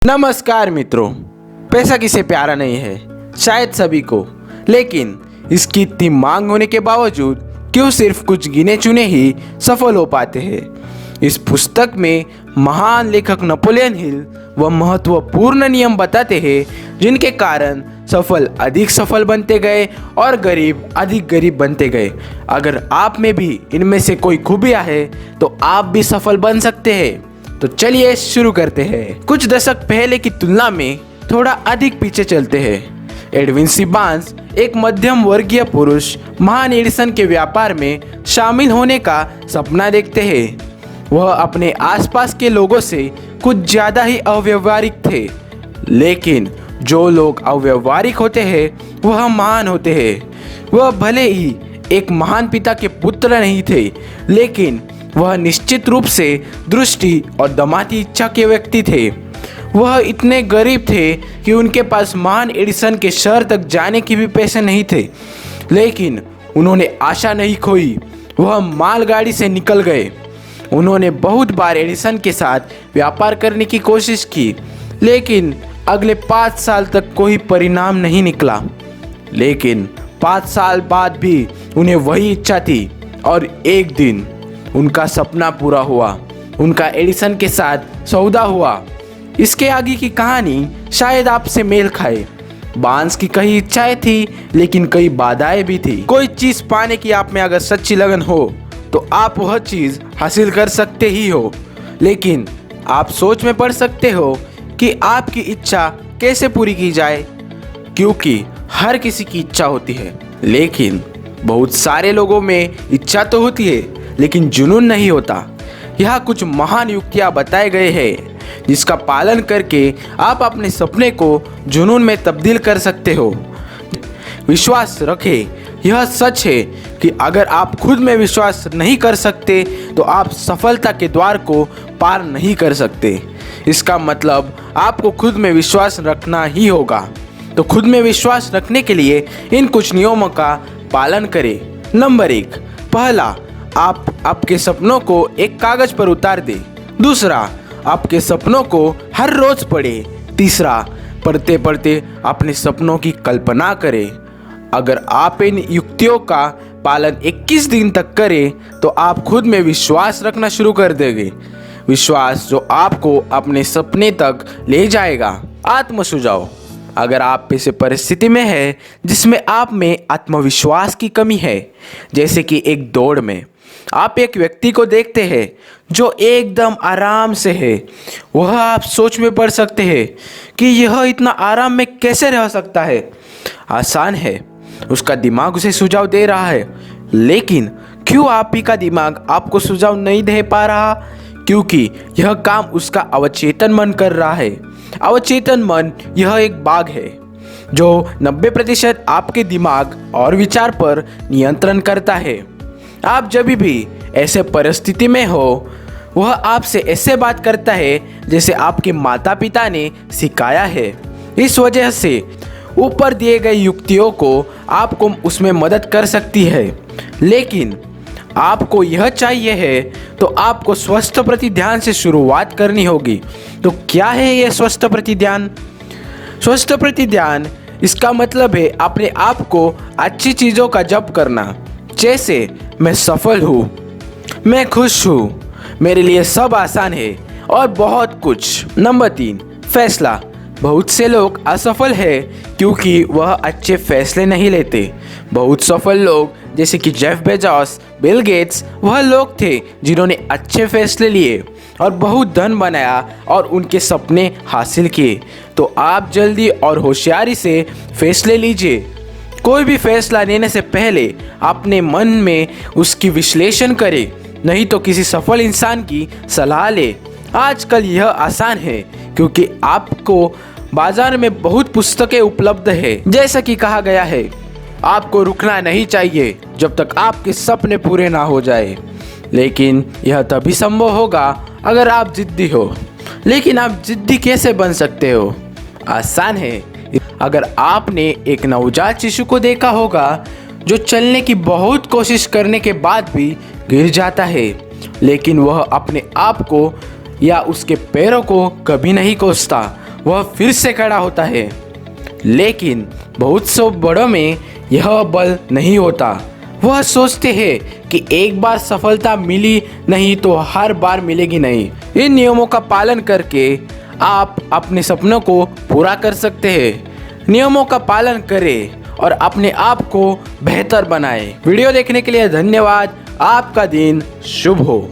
नमस्कार मित्रों। पैसा किसे प्यारा नहीं है, शायद सभी को। लेकिन इसकी इतनी मांग होने के बावजूद क्यों सिर्फ कुछ गिने चुने ही सफल हो पाते हैं। इस पुस्तक में महान लेखक नेपोलियन हिल वह महत्वपूर्ण नियम बताते हैं जिनके कारण सफल अधिक सफल बनते गए और गरीब अधिक गरीब बनते गए। अगर आप में भी इनमें से कोई खूबियाँ है तो आप भी सफल बन सकते हैं। तो चलिए शुरू करते हैं। कुछ दशक पहले की तुलना में थोड़ा अधिक पीछे चलते हैं। एडविन सी बार्न्स एक मध्यम वर्गीय पुरुष महान एडिसन के व्यापार में शामिल होने का सपना देखते हैं। वह अपने आसपास के लोगों से कुछ ज़्यादा ही अव्यवहारिक थे, लेकिन जो लोग अव्यवहारिक होते हैं वह महान होते हैं। वह भले ही एक महान पिता के पुत्र नहीं थे, लेकिन वह निश्चित रूप से दृष्टि और दमाती इच्छा के व्यक्ति थे। वह इतने गरीब थे कि उनके पास महान एडिसन के शहर तक जाने की भी पैसे नहीं थे, लेकिन उन्होंने आशा नहीं खोई। वह मालगाड़ी से निकल गए। उन्होंने बहुत बार एडिसन के साथ व्यापार करने की कोशिश की, लेकिन अगले 5 साल तक कोई परिणाम नहीं निकला। लेकिन 5 साल बाद भी उन्हें वही इच्छा थी और एक दिन उनका सपना पूरा हुआ। उनका एडिसन के साथ सौदा हुआ। इसके आगे की कहानी शायद आपसे मेल खाए। बार्न्स की कई इच्छाएं थी, लेकिन कई बाधाएं भी थी। कोई चीज़ पाने की आप में अगर सच्ची लगन हो तो आप वह चीज़ हासिल कर सकते ही हो, लेकिन आप सोच में पड़ सकते हो कि आपकी इच्छा कैसे पूरी की जाए, क्योंकि हर किसी की इच्छा होती है, लेकिन बहुत सारे लोगों में इच्छा तो होती है लेकिन जुनून नहीं होता। यहाँ कुछ महान युक्तियाँ बताए गए हैं जिसका पालन करके आप अपने सपने को जुनून में तब्दील कर सकते हो। विश्वास रखें। यह सच है कि अगर आप खुद में विश्वास नहीं कर सकते तो आप सफलता के द्वार को पार नहीं कर सकते। इसका मतलब आपको खुद में विश्वास रखना ही होगा। तो खुद में विश्वास रखने के लिए इन कुछ नियमों का पालन करें। नंबर 1, पहला, आप आपके सपनों को एक कागज पर उतार दें। दूसरा, आपके सपनों को हर रोज पढ़ें। तीसरा, पढ़ते पढ़ते अपने सपनों की कल्पना करें। अगर आप इन युक्तियों का पालन 21 दिन तक करें तो आप खुद में विश्वास रखना शुरू कर देंगे। विश्वास जो आपको अपने सपने तक ले जाएगा। आत्म सुझाव। अगर आप ऐसी परिस्थिति में है जिसमें आप में आत्मविश्वास की कमी है, जैसे कि एक दौड़ में आप एक व्यक्ति को देखते हैं जो एकदम आराम से है, वह आप सोच में पड़ सकते हैं कि यह इतना आराम में कैसे रह सकता है। आसान है, उसका दिमाग उसे सुझाव दे रहा है, लेकिन क्यों आप ही का दिमाग आपको सुझाव नहीं दे पा रहा? क्योंकि यह काम उसका अवचेतन मन कर रहा है। अवचेतन मन यह एक बाग है जो 90% आपके दिमाग और विचार पर नियंत्रण करता है। आप जब भी ऐसे परिस्थिति में हो, वह आपसे ऐसे बात करता है जैसे आपके माता पिता ने सिखाया है। इस वजह से ऊपर दिए गए युक्तियों को आपको उसमें मदद कर सकती है, लेकिन आपको यह चाहिए है तो आपको स्वस्थ प्रति ध्यान से शुरुआत करनी होगी। तो क्या है यह स्वस्थ प्रति ध्यान? स्वस्थ प्रति ध्यान, इसका मतलब है अपने आप को अच्छी चीज़ों का जप करना, जैसे मैं सफल हूँ, मैं खुश हूँ, मेरे लिए सब आसान है और बहुत कुछ। नंबर 3, फैसला। बहुत से लोग असफल हैं क्योंकि वह अच्छे फैसले नहीं लेते। बहुत सफल लोग जैसे कि जेफ बेजोस, बिल गेट्स, वह लोग थे जिन्होंने अच्छे फैसले लिए और बहुत धन बनाया और उनके सपने हासिल किए। तो आप जल्दी और होशियारी से फैसले लीजिए। कोई भी फैसला लेने से पहले अपने मन में उसकी विश्लेषण करें, नहीं तो किसी सफल इंसान की सलाह ले। आजकल यह आसान है क्योंकि आपको बाजार में बहुत पुस्तकें उपलब्ध है। जैसा कि कहा गया है, आपको रुकना नहीं चाहिए जब तक आपके सपने पूरे ना हो जाए, लेकिन यह तभी संभव होगा अगर आप जिद्दी हो। लेकिन आप जिद्दी कैसे बन सकते हो? आसान है। अगर आपने एक नवजात शिशु को देखा होगा जो चलने की बहुत कोशिश करने के बाद भी गिर जाता है, लेकिन वह अपने आप को या उसके पैरों को कभी नहीं कोसता। वह फिर से खड़ा होता है। लेकिन बहुत से बड़ों में यह बल नहीं होता। वह सोचते हैं कि एक बार सफलता मिली नहीं तो हर बार मिलेगी नहीं। इन नियमों का पालन करके आप अपने सपनों को पूरा कर सकते हैं। नियमों का पालन करें और अपने आप को बेहतर बनाएं। वीडियो देखने के लिए धन्यवाद। आपका दिन शुभ हो।